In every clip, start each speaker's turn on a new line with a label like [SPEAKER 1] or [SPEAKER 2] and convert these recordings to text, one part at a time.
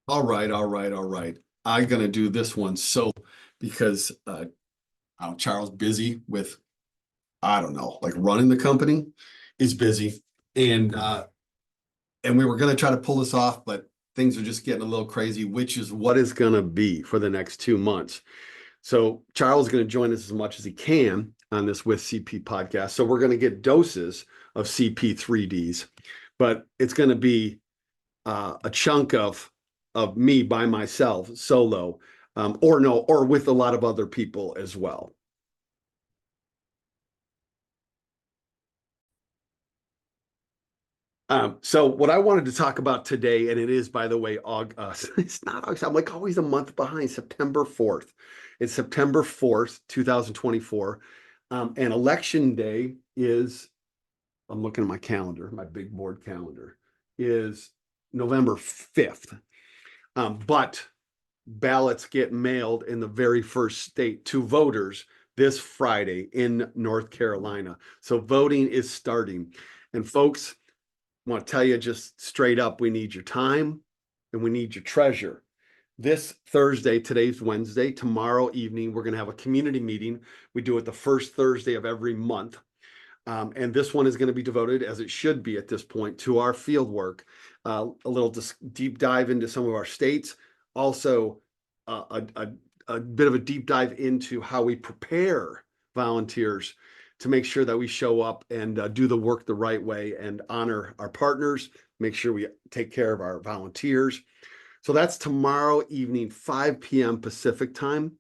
[SPEAKER 1] All right, all right, all right. I'm gonna do this one because Charles busy with I don't know, like running the company is busy, and we were gonna try to pull this off, but things are just getting a little crazy, which is what is gonna be for the next 2 months. So Charles is gonna join us as much as he can on this with CP podcast. So we're gonna get doses of CP3Ds, but it's gonna be a chunk of me by myself solo, or no, or with a lot of other people as well. So what I wanted to talk about today, and it is, by the way, August, it's not August, I'm like always a month behind, September 4th. It's September 4th, 2024. And election day is, I'm looking at my calendar, my big board calendar, is November 5th. But ballots get mailed in the very first state to voters this Friday in North Carolina. So voting is starting. And folks, I want to tell you just straight up, we need your time and we need your treasure. This Thursday, today's Wednesday, tomorrow evening, we're going to have a community meeting. We do it the first Thursday of every month. And this one is going to be devoted, as it should be at this point, to our field work, a little deep dive into some of our states, also a bit of a deep dive into how we prepare volunteers to make sure that we show up and do the work the right way and honor our partners, make sure we take care of our volunteers. So that's tomorrow evening, 5 p.m. Pacific time.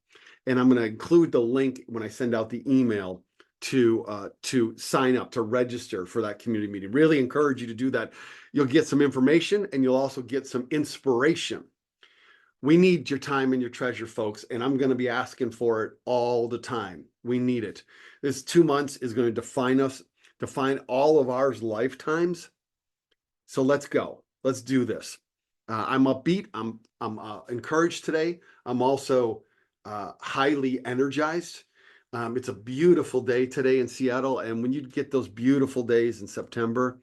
[SPEAKER 1] And I'm going to include the link when I send out the email to sign up, to register for that community meeting. Really encourage you to do that. You'll get some information and you'll also get some inspiration. We need your time and your treasure, folks, and I'm going to be asking for it all the time. We need it. This 2 months is going to define us, define all of our lifetimes. So let's go. Let's do this. I'm upbeat. I'm encouraged today. I'm also highly energized. It's a beautiful day today in Seattle, and when you get those beautiful days in September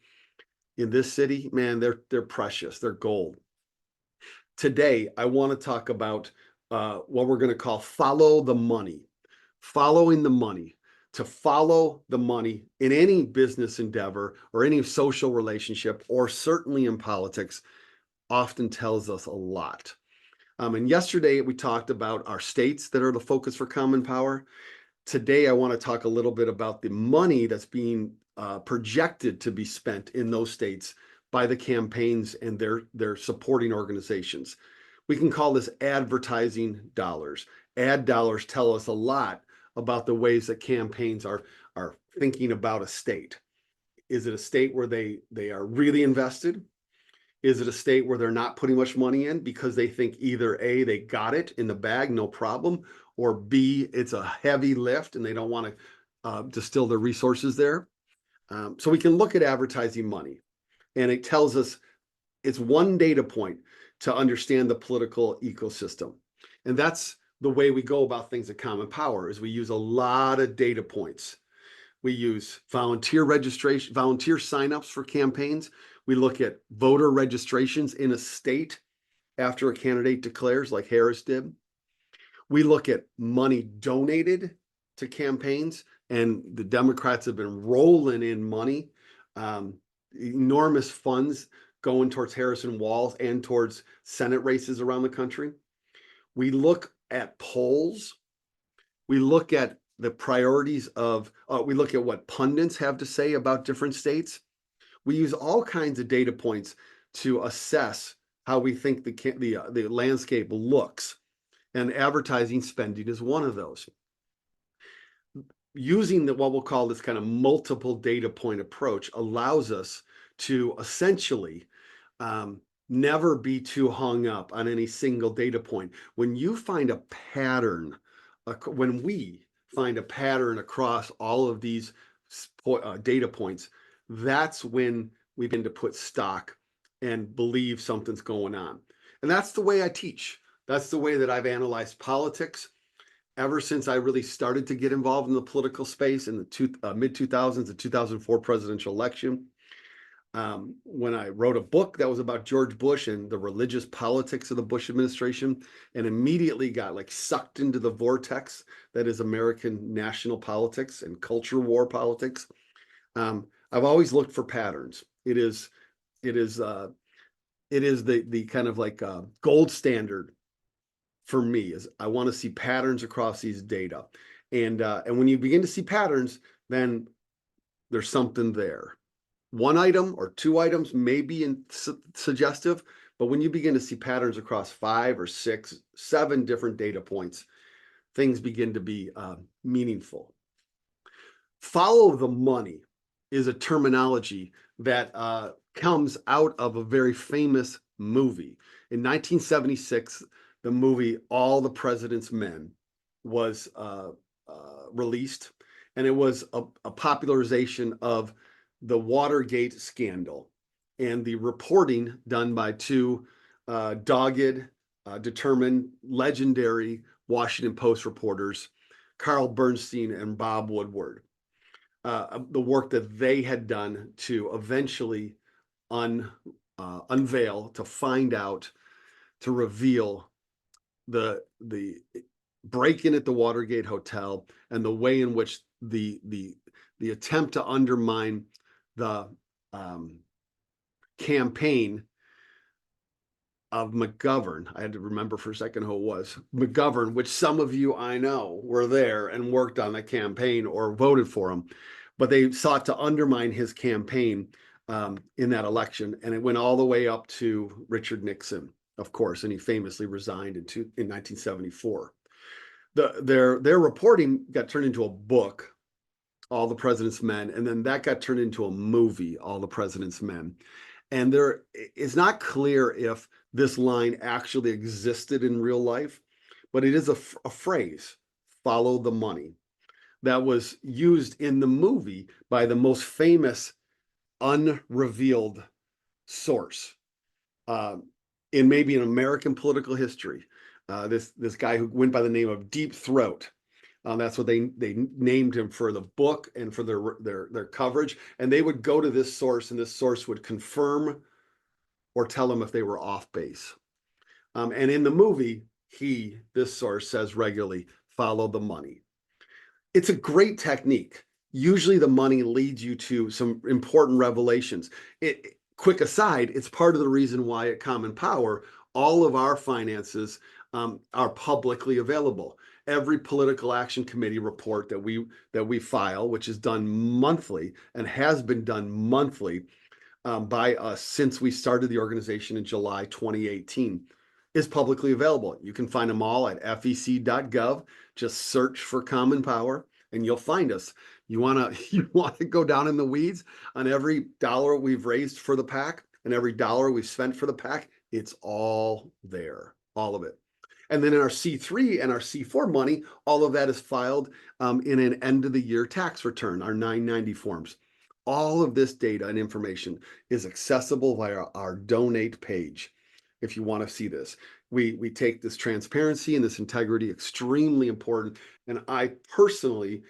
[SPEAKER 1] in this city, man, they're precious. They're gold. Today, I want to talk about what we're going to call follow the money. Following the money. To follow the money in any business endeavor or any social relationship, or certainly in politics, often tells us a lot. And yesterday we talked about our states that are the focus for Common Power. Today I want to talk a little bit about the money that's being projected to be spent in those states by the campaigns and their supporting organizations. We can call this advertising dollars. Ad dollars tell us a lot about the ways that campaigns are thinking about a state. Is it a state where they are really invested? Is it a state where they're not putting much money in because they think either A, they got it in the bag, no problem, or B, it's a heavy lift and they don't want to distill their resources there? So we can look at advertising money, and it tells us it's one data point to understand the political ecosystem. And that's the way we go about things at Common Power, is we use a lot of data points. We use volunteer registration, volunteer signups for campaigns. We look at voter registrations in a state after a candidate declares, like Harris did. We look at money donated to campaigns, and the Democrats have been rolling in money, enormous funds going towards Harrison Walls and towards Senate races around the country. We look at polls. We look at the priorities of, we look at what pundits have to say about different states. We use all kinds of data points to assess how we think the landscape looks. And advertising spending is one of those. Using what we'll call this kind of multiple data point approach allows us to essentially never be too hung up on any single data point. When you find a pattern, when we find a pattern across all of these data points, that's when we begin to put stock and believe something's going on. And that's the way I teach. That's the way that I've analyzed politics ever since I really started to get involved in the political space in the mid 2000s, the 2004 presidential election. when I wrote a book that was about George Bush and the religious politics of the Bush administration, and immediately got like sucked into the vortex that is American national politics and culture war politics. I've always looked for patterns. It is the kind of like gold standard for me. Is I want to see patterns across these data, and when you begin to see patterns, then there's something there. One item or two items may be suggestive, but when you begin to see patterns across 5 or 6, 7 different data points, things begin to be meaningful. Follow the money is a terminology that comes out of a very famous movie. In 1976, the movie All the President's Men was released, and it was a popularization of the Watergate scandal and the reporting done by two dogged, determined, legendary Washington Post reporters, Carl Bernstein and Bob Woodward. The work that they had done to eventually unveil, to find out, to reveal the break-in at the Watergate Hotel and the way in which the attempt to undermine the campaign of McGovern. I had to remember for a second who it was. McGovern, which some of you I know were there and worked on the campaign or voted for him, but they sought to undermine his campaign in that election, and it went all the way up to Richard Nixon, of course, and he famously resigned in 1974. Their reporting got turned into a book, All the President's Men, and then that got turned into a movie, All the President's Men. And there is not clear if this line actually existed in real life, but it is a phrase, follow the money, that was used in the movie by the most famous unrevealed source in maybe an American political history. This guy who went by the name of Deep Throat. That's what they named him for the book and for their coverage. And they would go to this source, and this source would confirm or tell them if they were off base. And in the movie, this source says regularly, follow the money. It's a great technique. Usually the money leads you to some important revelations. Quick aside, it's part of the reason why at Common Power, all of our finances are publicly available. Every political action committee report that we file, which is done monthly and has been done monthly by us since we started the organization in July 2018, is publicly available. You can find them all at fec.gov. Just search for Common Power and you'll find us. You want to go down in the weeds on every dollar we've raised for the PAC and every dollar we've spent for the PAC. It's all there, all of it. And then in our C3 and our C4 money, all of that is filed in an end of the year tax return, our 990 forms. All of this data and information is accessible via our donate page. If you want to see this, we take this transparency and this integrity extremely important. And I personally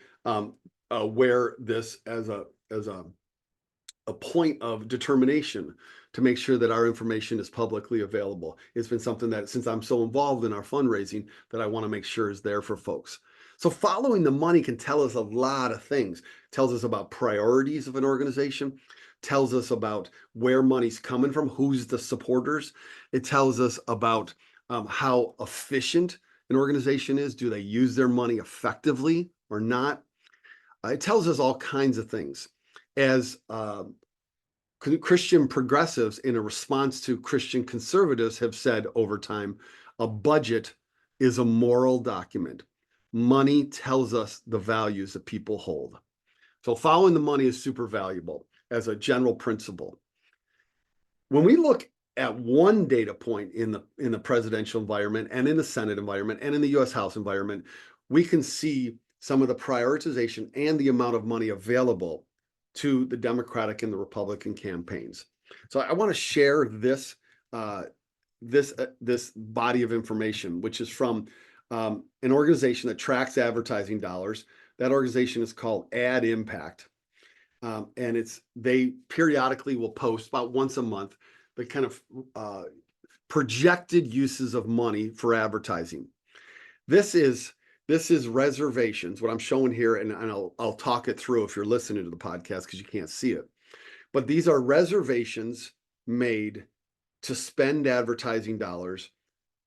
[SPEAKER 1] wear this as a point of determination to make sure that our information is publicly available. It's been something that, since I'm so involved in our fundraising, that I want to make sure is there for folks. So following the money can tell us a lot of things. It tells us about priorities of an organization, tells us about where money's coming from, who's the supporters. It tells us about how efficient an organization is. Do they use their money effectively or not? It tells us all kinds of things. As Christian progressives, in a response to Christian conservatives, have said over time, a budget is a moral document. Money tells us the values that people hold. So following the money is super valuable as a general principle. When we look at one data point in the presidential environment and in the Senate environment and in the U.S. House environment, we can see some of the prioritization and the amount of money available to the Democratic and the Republican campaigns. So I want to share this body of information, which is from an organization that tracks advertising dollars. That organization is called Ad Impact. And they periodically will post about once a month the kind of projected uses of money for advertising. This is reservations, what I'm showing here, and I'll talk it through if you're listening to the podcast because you can't see it. But these are reservations made to spend advertising dollars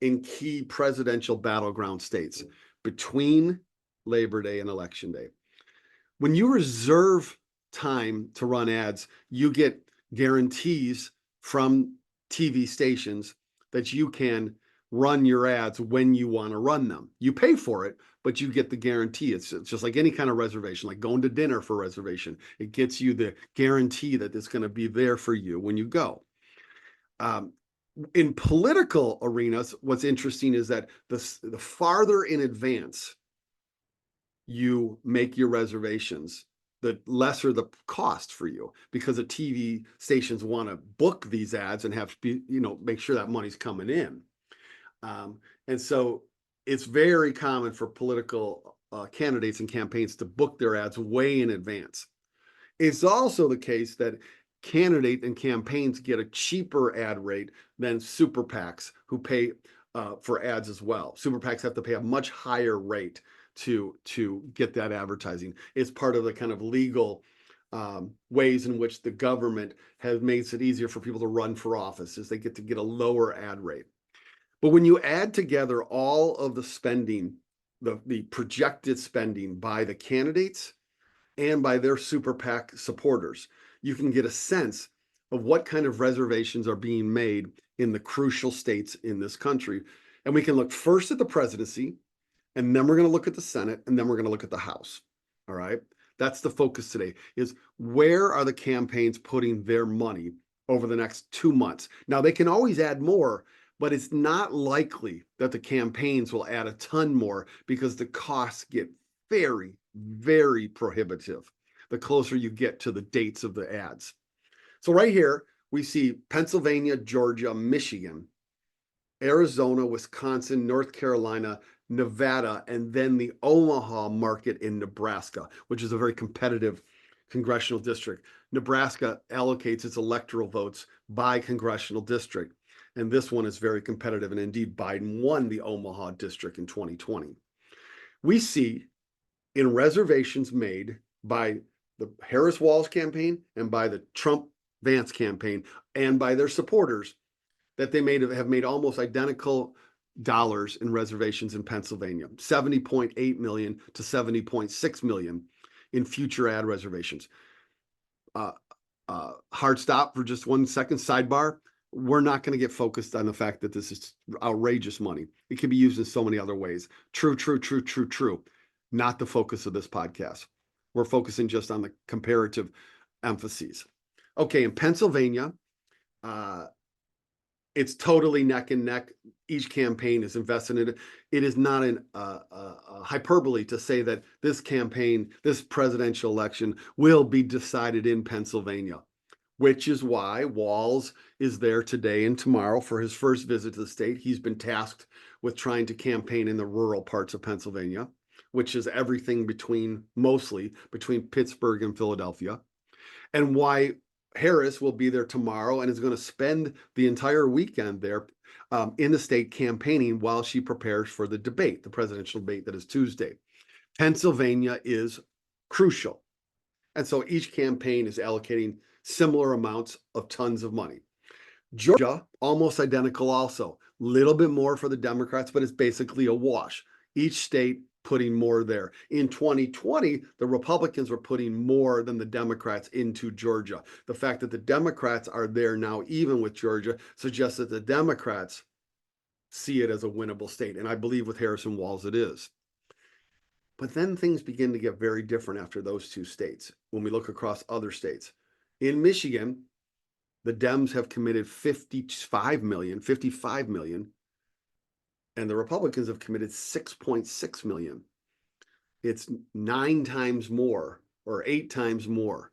[SPEAKER 1] in key presidential battleground states between Labor Day and Election Day. When you reserve time to run ads, you get guarantees from TV stations that you can run your ads when you want to run them. You pay for it, but you get the guarantee. It's just like any kind of reservation, like going to dinner for reservation. It gets you the guarantee that it's going to be there for you when you go. In political arenas, what's interesting is that the farther in advance you make your reservations, the lesser the cost for you, because the TV stations want to book these ads and have make sure that money's coming in. And so it's very common for political candidates and campaigns to book their ads way in advance. It's also the case that candidate and campaigns get a cheaper ad rate than super PACs who pay for ads as well. Super PACs have to pay a much higher rate to get that advertising. It's part of the kind of legal ways in which the government has made it easier for people to run for office, is they get to get a lower ad rate. But when you add together all of the spending, the projected spending by the candidates and by their super PAC supporters, you can get a sense of what kind of reservations are being made in the crucial states in this country. And we can look first at the presidency, and then we're going to look at the Senate, and then we're going to look at the House. All right. That's the focus today, is where are the campaigns putting their money over the next 2 months? Now, they can always add more, but it's not likely that the campaigns will add a ton more because the costs get very, very prohibitive the closer you get to the dates of the ads. So right here, we see Pennsylvania, Georgia, Michigan, Arizona, Wisconsin, North Carolina, Nevada, and then the Omaha market in Nebraska, which is a very competitive congressional district. Nebraska allocates its electoral votes by congressional district, and this one is very competitive, and indeed Biden won the Omaha district in 2020. We see in reservations made by the Harris-Walz campaign and by the Trump-Vance campaign and by their supporters that they have made almost identical dollars in reservations in Pennsylvania, 70.8 million to 70.6 million in future ad reservations. Hard stop for just 1 second, sidebar. We're not going to get focused on the fact that this is outrageous money. It can be used in so many other ways. True. Not the focus of this podcast. We're focusing just on the comparative emphases. Okay, in Pennsylvania, it's totally neck and neck. Each campaign is invested in it. It is not a hyperbole to say that this campaign, this presidential election, will be decided in Pennsylvania, which is why Walz is there today and tomorrow for his first visit to the state. He's been tasked with trying to campaign in the rural parts of Pennsylvania, which is everything mostly between Pittsburgh and Philadelphia, and why Harris will be there tomorrow and is going to spend the entire weekend there in the state campaigning while she prepares for the debate, the presidential debate that is Tuesday. Pennsylvania is crucial. And so each campaign is allocating similar amounts of tons of money. Georgia, almost identical also. Little bit more for the Democrats, but it's basically a wash. Each state putting more there. In 2020, the Republicans were putting more than the Democrats into Georgia. The fact that the Democrats are there now, even with Georgia, suggests that the Democrats see it as a winnable state. And I believe with Harris-Walz it is. But then things begin to get very different after those two states when we look across other states. In Michigan, the Dems have committed 55 million, and the Republicans have committed 6.6 million. It's 9 times more or 8 times more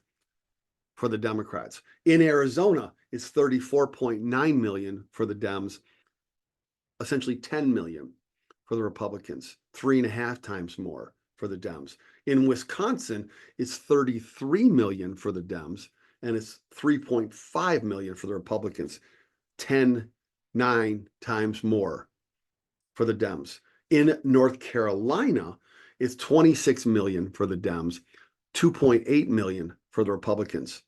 [SPEAKER 1] for the Democrats. In Arizona, it's 34.9 million for the Dems, essentially 10 million for the Republicans, 3.5 times more for the Dems. In Wisconsin, it's 33 million for the Dems, and it's 3.5 million for the Republicans. 9 times more for the Dems. In North Carolina, it's 26 million for the Dems, 2.8 million for the Republicans.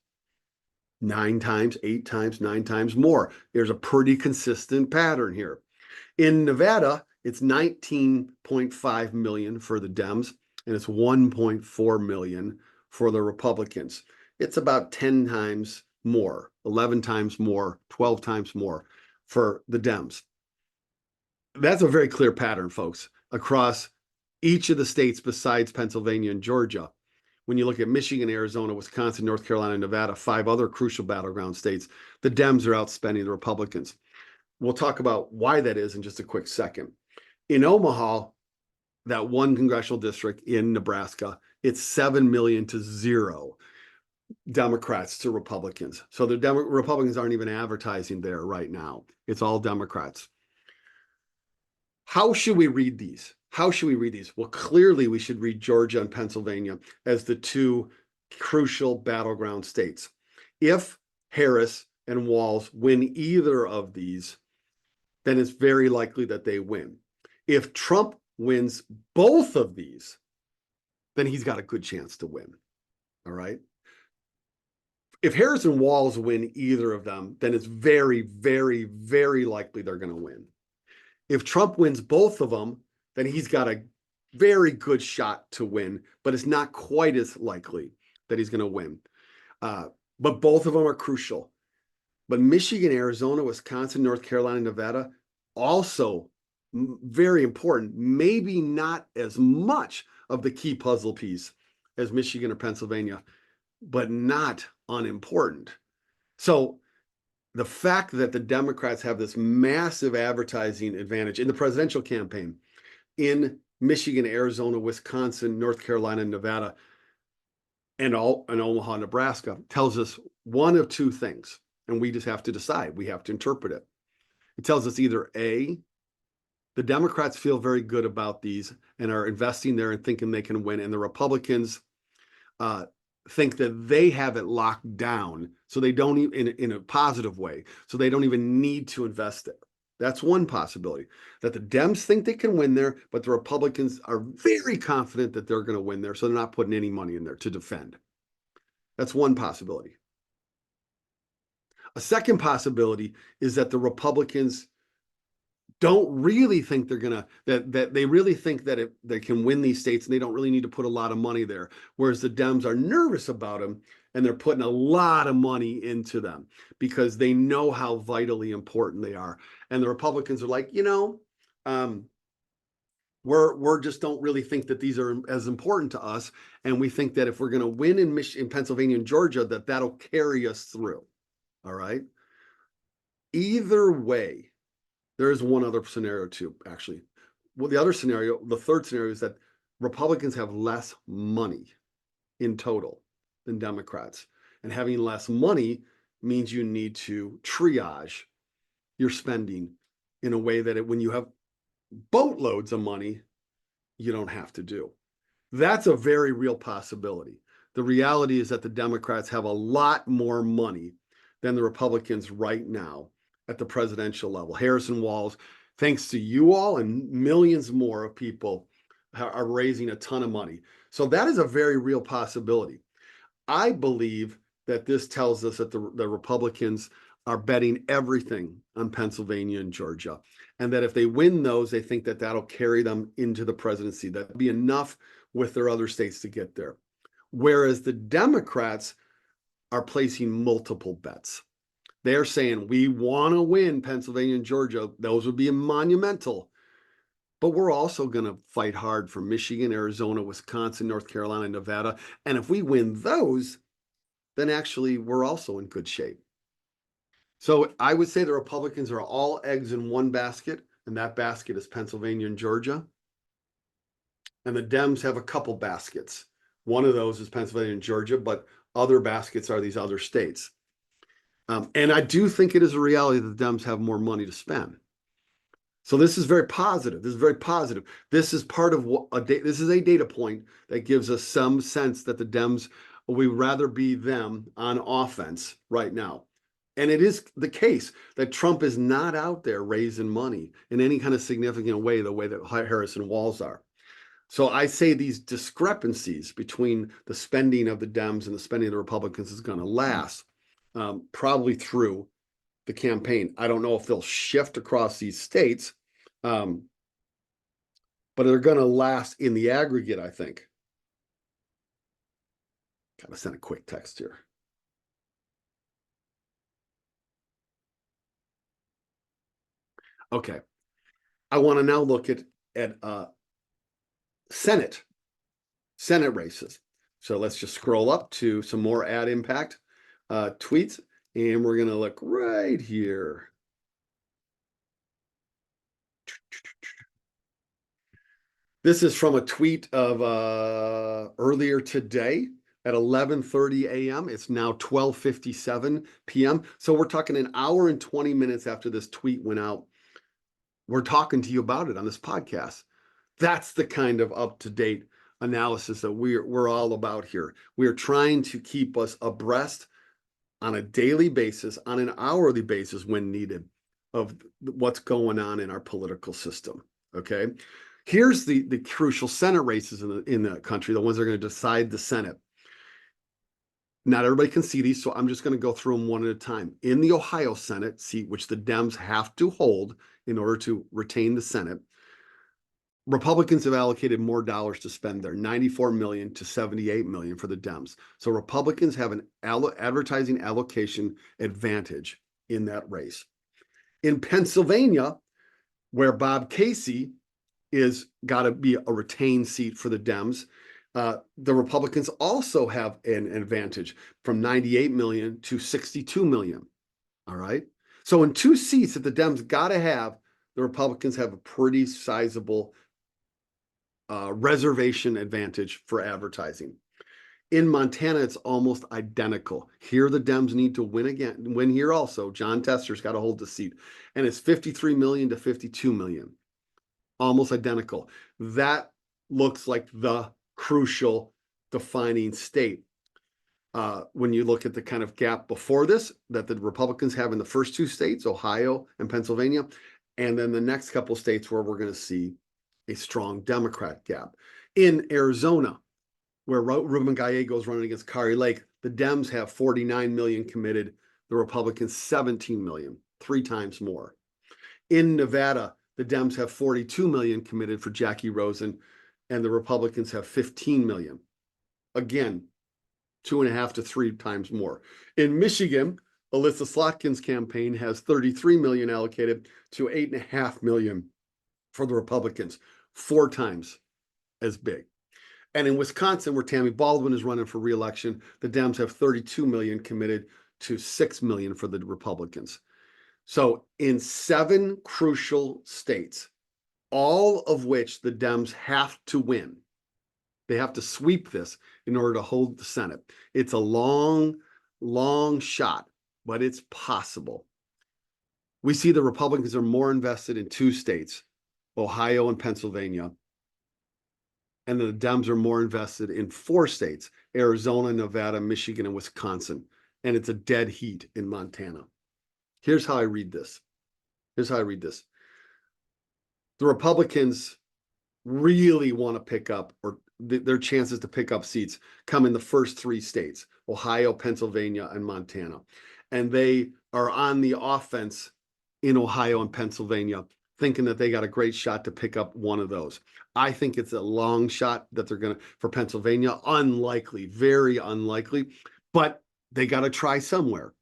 [SPEAKER 1] 9 times, 8 times, 9 times more. There's a pretty consistent pattern here. In Nevada, it's 19.5 million for the Dems, and it's 1.4 million for the Republicans. It's about 10 times more, 11 times more, 12 times more for the Dems. That's a very clear pattern, folks, across each of the states besides Pennsylvania and Georgia. When you look at Michigan, Arizona, Wisconsin, North Carolina, and Nevada, 5 other crucial battleground states, the Dems are outspending the Republicans. We'll talk about why that is in just a quick second. In Omaha, that one congressional district in Nebraska, it's 7 million to 0 Democrats to Republicans. So the Republicans aren't even advertising there right now. It's all Democrats. How should we read these? How should we read these? Well, clearly we should read Georgia and Pennsylvania as the 2 crucial battleground states. If Harris and Walz win either of these, then it's very likely that they win. If Trump wins both of these, then he's got a good chance to win. All right. If Harris and Walz win either of them, then it's very, very, very likely they're going to win. If Trump wins both of them, then he's got a very good shot to win, but it's not quite as likely that he's going to win. But both of them are crucial. But Michigan, Arizona, Wisconsin, North Carolina, Nevada, also very important, maybe not as much of the key puzzle piece as Michigan or Pennsylvania, but not unimportant. So the fact that the Democrats have this massive advertising advantage in the presidential campaign in Michigan, Arizona, Wisconsin, North Carolina, Nevada, and Omaha, Nebraska tells us one of 2 things, and we just have to decide. We have to interpret it. It tells us either A, the Democrats feel very good about these and are investing there and thinking they can win, and the Republicans think that they have it locked down, so they don't even, in a positive way, so they don't even need to invest there. That's one possibility, that the Dems think they can win there, but the Republicans are very confident that they're going to win there, so they're not putting any money in there to defend. That's one possibility. A second possibility is that the Republicans don't really think they're gonna that they really think that they can win these states and they don't really need to put a lot of money there, whereas the Dems are nervous about them and they're putting a lot of money into them because they know how vitally important they are. And the Republicans are like, we're just don't really think that these are as important to us, and we think that if we're going to win in Pennsylvania and Georgia, that'll carry us through. All right. Either way, there is one other scenario too, actually. Well, the third scenario is that Republicans have less money in total than Democrats. And having less money means you need to triage your spending in a way that when you have boatloads of money, you don't have to do. That's a very real possibility. The reality is that the Democrats have a lot more money than the Republicans right now at the presidential level. Harris and Walz, thanks to you all and millions more of people, are raising a ton of money. So that is a very real possibility. I believe that this tells us that the Republicans are betting everything on Pennsylvania and Georgia, and that if they win those, they think that that'll carry them into the presidency. That'll be enough with their other states to get there. Whereas the Democrats are placing multiple bets. They're saying, we want to win Pennsylvania and Georgia. Those would be monumental. But we're also going to fight hard for Michigan, Arizona, Wisconsin, North Carolina, Nevada. And if we win those, then actually we're also in good shape. So I would say the Republicans are all eggs in one basket, and that basket is Pennsylvania and Georgia. And the Dems have a couple baskets. One of those is Pennsylvania and Georgia, but other baskets are these other states. And I do think it is a reality that the Dems have more money to spend. So this is very positive. This is very positive. This is part of what this is a data point that gives us some sense that the Dems, we rather be them on offense right now. And it is the case that Trump is not out there raising money in any kind of significant way, the way that Harris and Walz are. So I say these discrepancies between the spending of the Dems and the spending of the Republicans is going to last probably through the campaign. I don't know if they'll shift across these states, but they're going to last in the aggregate, I think. Gotta send a quick text here. Okay. I want to now look at Senate races. So let's just scroll up to some more ad impact tweets, and we're going to look right here. This is from a tweet of earlier today at 11:30 a.m. It's now 12:57 p.m. So we're talking an hour and 20 minutes after this tweet went out. We're talking to you about it on this podcast. That's the kind of up-to-date analysis that we're all about here. We are trying to keep us abreast on a daily basis, on an hourly basis when needed, of what's going on in our political system. Okay. Here's the crucial Senate races in the country, the ones that are going to decide the Senate. Not everybody can see these, so I'm just going to go through them one at a time. In the Ohio Senate seat, which the Dems have to hold in order to retain the Senate, Republicans have allocated more dollars to spend there, 94 million to 78 million for the Dems. So Republicans have an advertising allocation advantage in that race. In Pennsylvania, where Bob Casey is got to be a retained seat for the Dems, the Republicans also have an advantage from 98 million to 62 million. All right. So in two seats that the Dems got to have, the Republicans have a pretty sizable reservation advantage for advertising. In Montana, it's almost identical. Here, the Dems need to win again. Win here also. John Tester's got to hold the seat, and it's 53 million to 52 million, almost identical. That looks like the crucial defining state. When you look at the kind of gap before this that the Republicans have in the first two states, Ohio and Pennsylvania, and then the next couple states where we're going to see a strong Democrat gap. In Arizona, where Ruben Gallegos running against Kari Lake, the Dems have 49 million committed, the Republicans 17 million, 3 times more. In Nevada, the Dems have 42 million committed for Jackie Rosen, and the Republicans have 15 million. Again, 2.5 to 3 times more. In Michigan, Alyssa Slotkin's campaign has 33 million allocated to 8.5 million for the Republicans, 4 times as big. And in Wisconsin, where Tammy Baldwin is running for re-election, the Dems have 32 million committed to 6 million for the Republicans. So in 7 crucial states, all of which the Dems have to win, they have to sweep this in order to hold the Senate. It's a long, long shot, but it's possible. We see the Republicans are more invested in 2 states, Ohio and Pennsylvania, and the Dems are more invested in 4 states, Arizona, Nevada, Michigan, and Wisconsin. And it's a dead heat in Montana. Here's how I read this. The Republicans really want to pick up, or their chances to pick up seats come in the first 3 states, Ohio, Pennsylvania, and Montana. And they are on the offense in Ohio and Pennsylvania, thinking that they got a great shot to pick up one of those. I think it's a long shot that they're going to, for Pennsylvania, unlikely, very unlikely, but they got to try somewhere.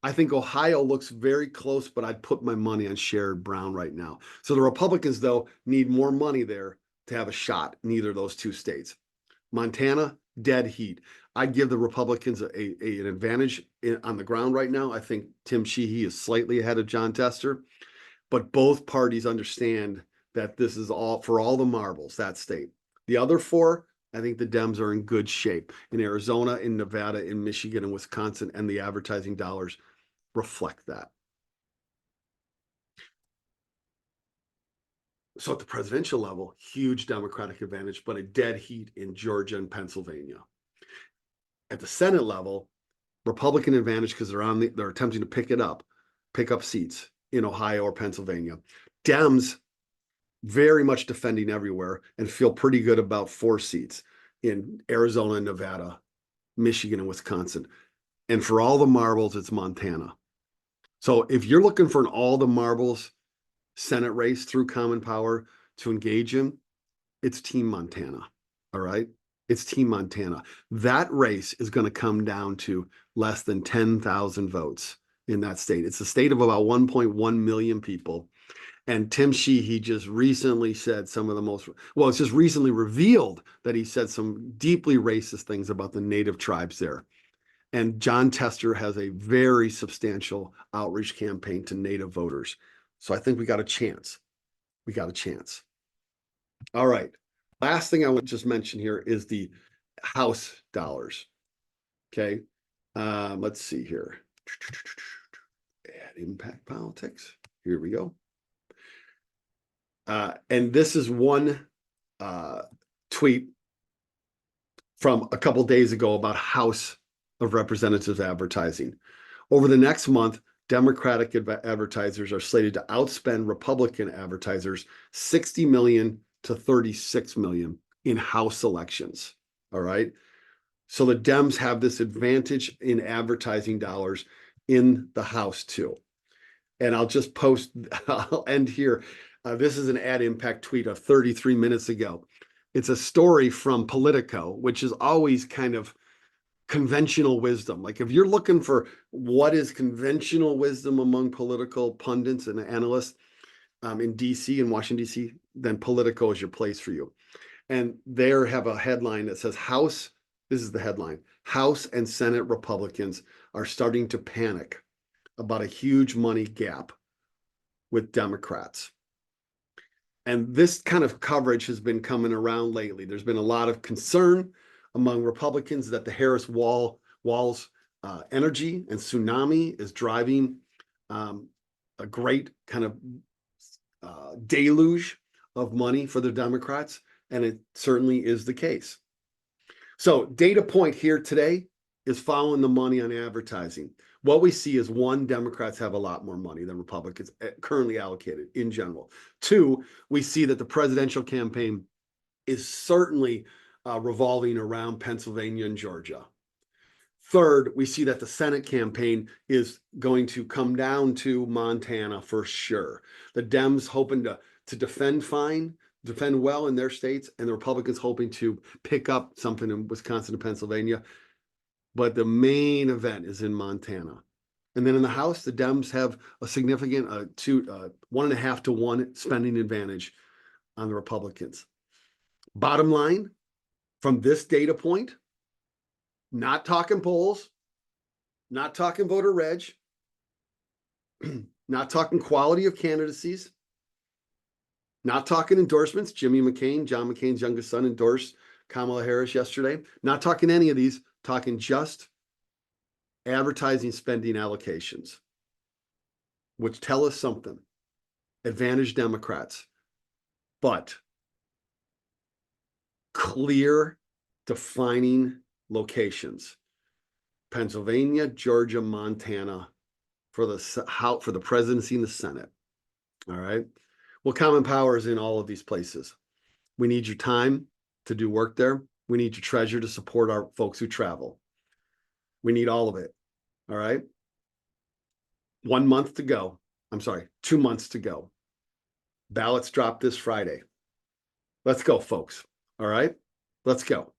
[SPEAKER 1] I think Ohio looks very close, but I'd put my money on Sherrod Brown right now. So the Republicans, though, need more money there to have a shot in either of those 2 states. Montana, dead heat. I'd give the Republicans an advantage on the ground right now. I think Tim Sheehy is slightly ahead of John Tester, but both parties understand that this is all for all the marbles, that state. The other 4, I think the Dems are in good shape in Arizona, in Nevada, in Michigan, and Wisconsin, and the advertising dollars reflect that. So at the presidential level, huge Democratic advantage, but a dead heat in Georgia and Pennsylvania. At the Senate level, Republican advantage because they're attempting to pick up seats in Ohio or Pennsylvania. Dems very much defending everywhere and feel pretty good about 4 seats in Arizona and Nevada, Michigan and Wisconsin. And for all the marbles, it's Montana. So if you're looking for an all the marbles Senate race through Common Power to engage in, it's Team Montana. All right. It's Team Montana. That race is going to come down to less than 10,000 votes in that state. It's a state of about 1.1 million people. And Tim Sheehy just recently said some of the most, well, it's just recently revealed that he said some deeply racist things about the native tribes there. And John Tester has a very substantial outreach campaign to native voters. So I think we got a chance. We got a chance. All right. Last thing I want to just mention here is the House dollars. Okay. Let's see here. Add impact politics. Here we go. And this is one tweet from a couple days ago about House of Representatives advertising. Over the next month, Democratic advertisers are slated to outspend Republican advertisers 60 million to 36 million in House elections. All right. So the Dems have this advantage in advertising dollars in the House too. And I'll just post, I'll end here. This is an ad impact tweet of 33 minutes ago. It's a story from Politico, which is always kind of conventional wisdom. Like if you're looking for what is conventional wisdom among political pundits and analysts in DC and Washington, DC, then Politico is your place for you. And they have a headline that says House, this is the headline, House and Senate Republicans are starting to panic about a huge money gap with Democrats. And this kind of coverage has been coming around lately. There's been a lot of concern among Republicans that the Harris Wall's energy and tsunami is driving a great kind of deluge of money for the Democrats, and it certainly is the case. So data point here today is following the money on advertising. What we see is 1, Democrats have a lot more money than Republicans currently allocated in general. 2, we see that the presidential campaign is certainly revolving around Pennsylvania and Georgia. 3rd, we see that the Senate campaign is going to come down to Montana for sure. The Dems hoping to defend well in their states, and the Republicans hoping to pick up something in Wisconsin and Pennsylvania. But the main event is in Montana. And then in the House, the Dems have a significant 1.5 to 1 spending advantage on the Republicans. Bottom line, from this data point, not talking polls, not talking voter reg, not talking quality of candidacies, not talking endorsements. Jimmy McCain, John McCain's youngest son, endorsed Kamala Harris yesterday. Not talking any of these, talking just advertising spending allocations, which tell us something. Advantage Democrats, but clear defining locations. Pennsylvania, Georgia, Montana for the presidency and the Senate. All right. Well, Common Power is in all of these places. We need your time to do work there. We need your treasure to support our folks who travel. We need all of it. All right. 1 month to go. I'm sorry, 2 months to go. Ballots drop this Friday. Let's go, folks. All right. Let's go.